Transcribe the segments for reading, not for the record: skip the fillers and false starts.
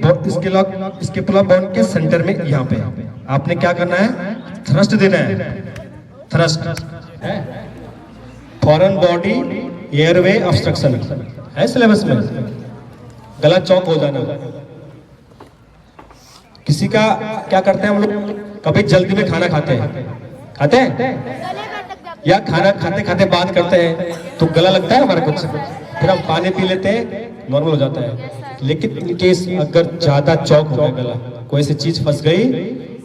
Scapula bone के centre में यहाँ पे आपने क्या करना है, थ्रस्ट देना है। Thrust foreign body airway obstruction है सिलेबस में, गला चौक हो जाना। किसी का क्या करते हैं हम लोग, कभी जल्दी में खाना खाते हैं या खाना खाते खाते बात करते हैं तो गला लगता है हमारा कुछ, फिर हम पानी पी लेते हैं, नॉर्मल हो जाता है। लेकिन इन केस अगर ज्यादा चौक हो गया गला, कोई ऐसी चीज फंस गई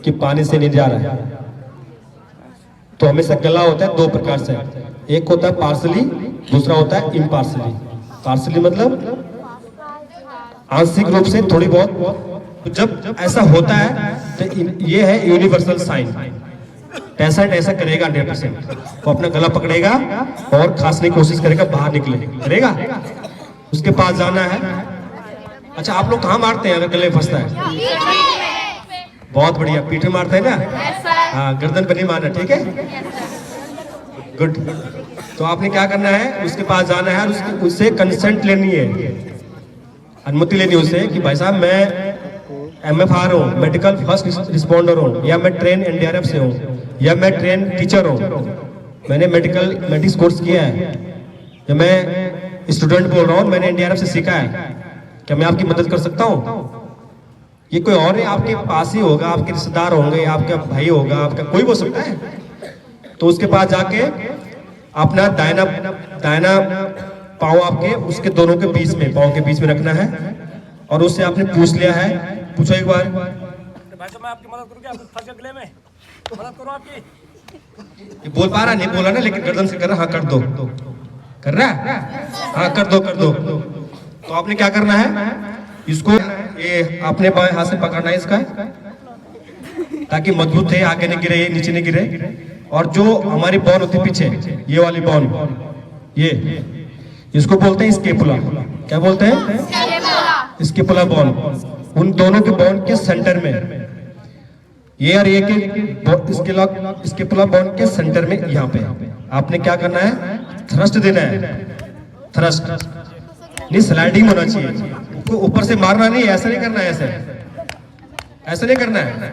कि पानी से नहीं जा रहा है, तो हमेशा गला होता है दो प्रकार से, एक होता है पार्सली, दूसरा होता है इम्पार्सली। पार्सली मतलब आंशिक रूप से थोड़ी बहुत। जब ऐसा होता है तो ये है यूनिवर्सल साइन। पेशेंट ऐसा करेगा 100%, वो अपना गला पकड़ेगा और खांसने की कोशिश करेगा, बाहर करेगा, उसके पास जाना है। अच्छा, आप लोग कहाँ मारते हैं अगर गले फंसता है? बहुत बढ़िया, पीठ में मारते हैं ना? हाँ, गर्दन पर नहीं मारना, ठीक है, गुड। तो आपने क्या करना है, उसके पास जाना है और उससे कंसेंट लेनी है, अनुमति लेनी है उससे कि भाई साहब मैं MFR हूँ, मेडिकल फर्स्ट रिस्पॉन्डर हूँ, या मैं ट्रेन NDRF से हूँ, या मैं ट्रेन टीचर हूँ, मैंने मेडिक्स कोर्स किया है, या मैं स्टूडेंट बोल रहा हूँ, मैंने NDRF से सीखा है, क्या मैं आपकी मदद कर सकता हूँ? ये कोई और है, आपके पास ही होगा, आपके रिश्तेदार होंगे, आपका भाई होगा, आपका कोई हो सकता है। तो उसके पास जाके अपना दाहिना पाँव आपके उसके दोनों के बीच में, पाँव के बीच में रखना है और उससे आपने पूछ लिया है, पूछो एक बार। भाई साहब मैं आपकी मदद करूँ क्या? आप फंस गए गले में, तो मदद करूँ आपकी? ये बोल पा रहा नहीं, बोला ना, लेकिन गर्दन से कर रहा, हाँ कर दो, कर रहा है, हाँ कर दो। तो आपने क्या करना है, इसको ये आपने बाएं हाथ से पकड़ना है इसका, ताकि मजबूत है, आगे नहीं गिरे, नीचे नहीं गिरे। और जो हमारी बॉन होती है पीछे, ये वाली बॉन, ये इसको बोलते हैं स्केपुला। क्या बोलते हैं? स्केपुला बॉन। उन दोनों के बॉन के सेंटर में, ये और ये के स्केपुला बॉन के सेंटर में यहाँ पे आपने क्या करना है, थ्रस्ट देना है। थ्रस्ट नहीं, स्लाइडिंग होना चाहिए, ऊपर से मारना नहीं, ऐसा नहीं करना है, ऐसा नहीं करना है।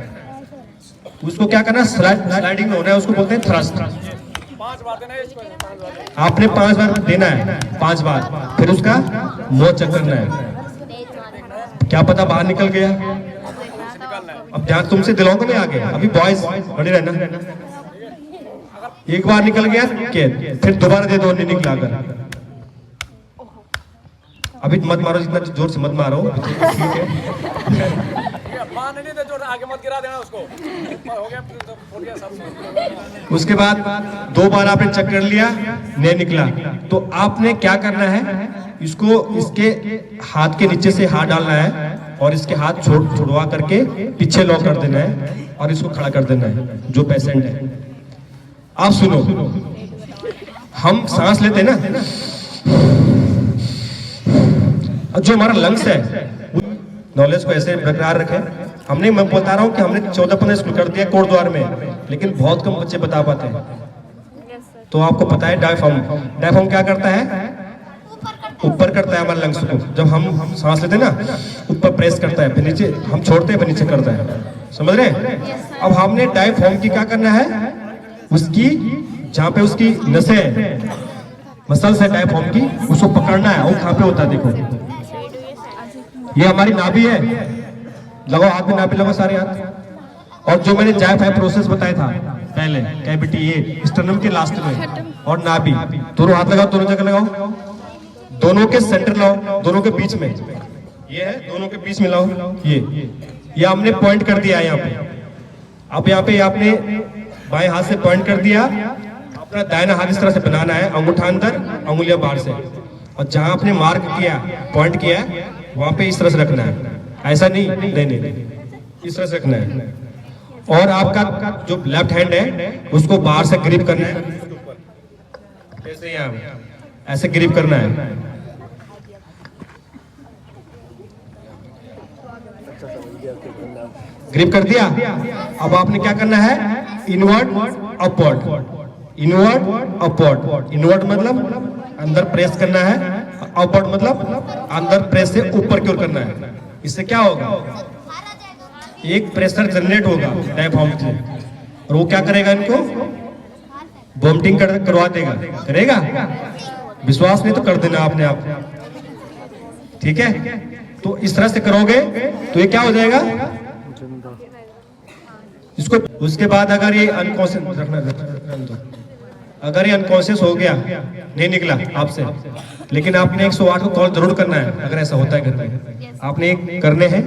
उसको क्या करना है, स्लाइडिंग में होना है, उसको बोलते हैं थ्रस्ट। 5 बार देना है इसको, आपने 5 बार देना है, 5 बार, फिर उसका मुंह चेक करना है, क्या पता बाहर निकल गया। अब ध्यान तुमसे दिलाऊंगा मैं आगे, अभी बॉयज बने रहना। एक बार निकल गया फिर दोबारा दे दो, नहीं निकला अगर, अभी मत मारो, जितना जोर से मत मारो, ठीक है। नहीं दे जोर, आगे मत गिरा देना उसको, हो गया सब। उसके बाद 2 बार आपने चेक कर लिया, नहीं निकला, तो आपने क्या करना है, इसको इसके हाथ के नीचे से हाथ डालना है और इसके हाथ छुड़वा करके पीछे लॉक कर देना है और इसको खड़ा कर देना है जो पेशेंट है। आप सुनो, हम सांस लेते हैं ना, जो हमारा लंग्स है, नॉलेज को ऐसे बरकरार रखें। हमने, मैं बता रहा हूँ कि हमने 14-15 स्कूल कर दिया कोटद्वार में, लेकिन बहुत कम बच्चे बता पाते हैं। तो आपको पता है डायफ्राम क्या करता है, ऊपर करता है हमारे लंग्स को, जब हम सांस लेते हैं ना, ऊपर प्रेस करता है, फिर नीचे हम छोड़ते हैं, फिर नीचे करता है, समझ रहे हैं? अब हमने डायफ्राम की क्या करना है, उसकी जहाँ पे उसकी नसें, मसल्स है डायफ्राम की, उसको पकड़ना है। वो कहाँ पे होता है, देखो ये हमारी नाभि है, लगाओ हाथ में, नाभि लगाओ सारे हाथ। और जो मैंने जायफाई प्रोसेस बताया था पहले, कैविटी, ये स्टर्नम के लास्ट में, और नाभि, दोनों हाथ लगाओ, दोनों जगह लगाओ, दोनों के सेंटर लाओ, दोनों के बीच में, ये है, दोनों के बीच में लाओ, ये हमने पॉइंट कर दिया है यहाँ पे। अब यहाँ पे आपने बाएं हाथ से पॉइंट कर दिया, अपना दाहिना हाथ इस तरह से बनाना है, अंगूठा अंदर, अंगुलियां बाहर से, और जहां आपने मार्क किया, पॉइंट किया, वहां पे इस तरह से रखना है, ऐसा नहीं, इस तरह से रखना है। और आपका जो लेफ्ट हैंड है उसको बाहर से ग्रिप करना है, जैसे यहाँ ऐसे ग्रिप करना है। ग्रिप कर दिया। अब आपने क्या करना है, inward upward, inward upward. Inward मतलब अंदर प्रेस करना है, अपवर्ड मतलब अंदर प्रेस से ऊपर की ओर करना है। इससे क्या होगा, एक प्रेशर जनरेट होगा डायफ्राम से, और वो क्या करेगा, इनको वॉमिटिंग करवा देगा। करेगा? विश्वास नहीं तो कर देना अपने आप, ठीक है। तो इस तरह से करोगे तो ये क्या हो जाएगा इसको। उसके बाद अगर ये अनकॉन्शियस रखना, अगर ये अनकॉन्शियस हो गया, नहीं निकला आपसे, लेकिन आपने 108 को कॉल जरूर करना है। अगर ऐसा होता है घर में, आपने करने हैं।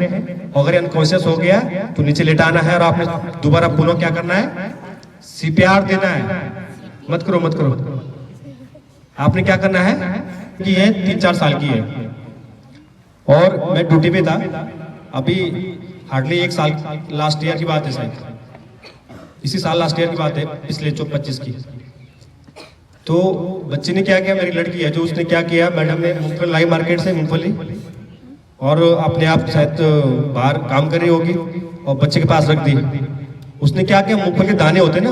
अगर अनकॉन्शियस हो गया तो नीचे लेटाना है, और आपने दोबारा पुनः क्या करना है, CPR देना है। मत करो मत करो, आपने क्या करना है कि ये 3-4 साल की है, और मैं ड्यूटी पे था अभी, हार्डली 1 साल, लास्ट ईयर की बात है शायद, इसी साल लास्ट ईयर की बात है, पिछले 25 की। तो बच्चे ने क्या किया, मेरी लड़की है जो, उसने क्या किया, मैडम ने मूंगफली लाई मार्केट से, मूंगफली, और अपने आप शायद बाहर काम कर रही होगी, और बच्चे के पास रख दी। उसने क्या किया, मूंगफली के दाने होते ना,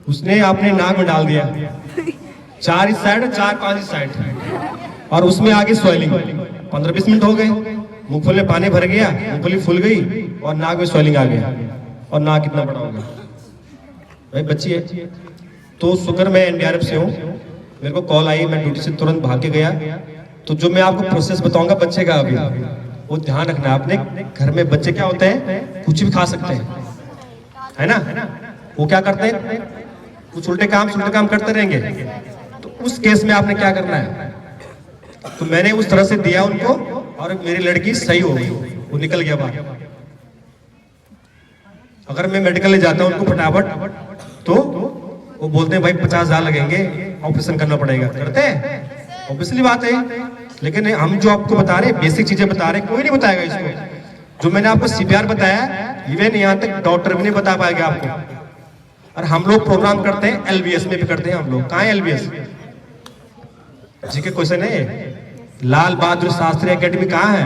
उसने अपने नाक में डाल दिया, 4 इस साइड 4-5 इस साइड, और उसमें आगे स्वेलिंग। 15-20 मिनट हो गए, मूंगफली में पानी भर गया, मूंगफली फूल गई, और नाक में स्वेलिंग आ गया, और नाक कितना बड़ा हो गया। भाई बच्ची है। तो शुक्र मैं NDRF से हूँ, मेरे को कॉल आई, मैं ड्यूटी से तुरंत भाग के गया। तो जो मैं आपको प्रोसेस बताऊंगा बच्चे का, अभी वो ध्यान रखना है आपने। घर में बच्चे क्या होते हैं, कुछ भी खा सकते हैं, है ना। वो क्या करते हैं, कुछ उल्टे काम करते रहेंगे। तो उस केस में आपने क्या करना है, तो मैंने उस तरह से दिया उनको, और मेरी लड़की सही हो गई, वो निकल गया बाहर। अगर मैं मेडिकल ले जाता हूँ उनको फटाफट, तो वो बोलते हैं भाई 50,000 लगेंगे, ऑपरेशन करना पड़ेगा। करते हैं, ऑब्वियसली बात है। लेकिन हम जो आपको बता रहे हैं, बेसिक चीजें बता रहे हैं, कोई नहीं बताएगा इसको। जो मैंने आपको CPR बताया, इवन यहाँ तक डॉक्टर भी नहीं बता पाएगा आपको। और हम लोग प्रोग्राम करते हैं LBS में भी करते हैं हम लोग। कहाँ है LBS? जी के क्वेश्चन है, लाल बहादुर शास्त्री एकेडमी कहाँ है?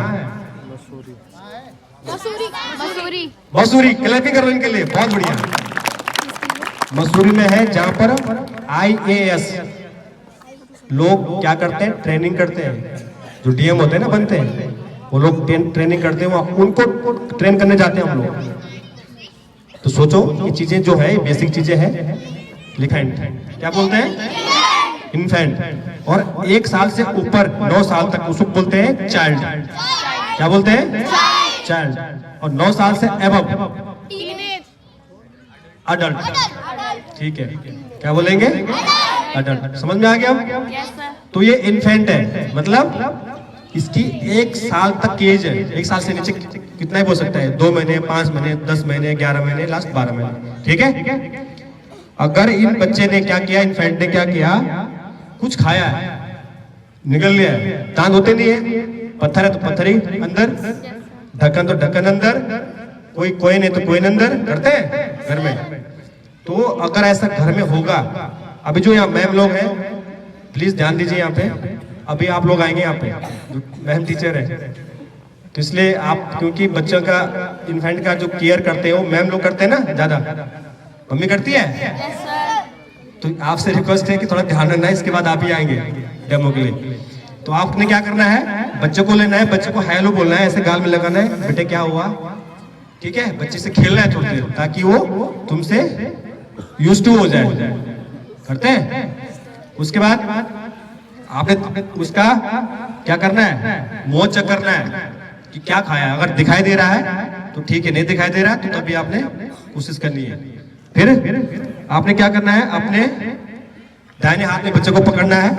मसूरी। क्लैपिंग करो इनके लिए, बहुत बढ़िया। मसूरी में है, जहां पर IAS लोग क्या करते हैं, ट्रेनिंग करते हैं। जो DM होते हैं ना, बनते हैं, वो लोग ट्रेनिंग करते हैं, उनको ट्रेन करने जाते हैं हम लोग। तो सोचो, ये चीजें जो है बेसिक चीजें हैं। लिखा क्या बोलते हैं, इन्फेंट। और 1 साल से ऊपर 9 साल तक उसको बोलते हैं चाइल्ड। क्या बोलते हैं, चाइल्ड। और 9 साल से एबव अडल्ट। ठीक है, क्या बोलेंगे, अडल्ट। समझ में आ गया? तो ये इन्फेंट है, मतलब इसकी 1 साल तक की एज है। 1 साल से नीचे कितना ही बोल सकता है, 2 महीने, 5 महीने, 10 महीने, 11 महीने, लास्ट 12 महीने। ठीक है। अगर इन बच्चे ने क्या किया, इन्फेंट ने क्या किया, कुछ खाया है, निकल लिया है, दांत होते नहीं है, पत्थर है तो पत्थर ही अंदर, ढक्कन तो ढक्कन अंदर, कोई कोइन है तो कोइन अंदर, करते हैं घर में। तो अगर ऐसा घर में होगा, अभी जो यहाँ मैम लोग हैं, प्लीज ध्यान दीजिए यहाँ पे। अभी आप लोग आएंगे यहाँ पे, मैम टीचर है, तो इसलिए आप, क्योंकि बच्चों का, इन्फेंट का जो केयर करते हैं वो मैम लोग करते हैं ना ज्यादा, मम्मी करती है। तो आपसे रिक्वेस्ट है कि थोड़ा ध्यान रखना है, इसके बाद आप ही आएंगे डेमो के लिए। तो आपने क्या करना है, बच्चे को लेना है, बच्चे को हेलो बोलना है, ऐसे गाल में लगाना है, बेटे क्या हुआ, ठीक है। बच्चे से खेलना है थोड़ी देर, ताकि वो तुमसे यूज्ड टू हो जाए। करते हैं। उसके बाद आपने उसका क्या करना है, मुंह चेक करना है कि क्या खाया। अगर दिखाई दे रहा है तो ठीक है, नहीं दिखाई दे रहा है तो तभी आपने कोशिश करनी है। फिर आपने क्या करना है, अपने दाहिने हाथ में बच्चे को पकड़ना है,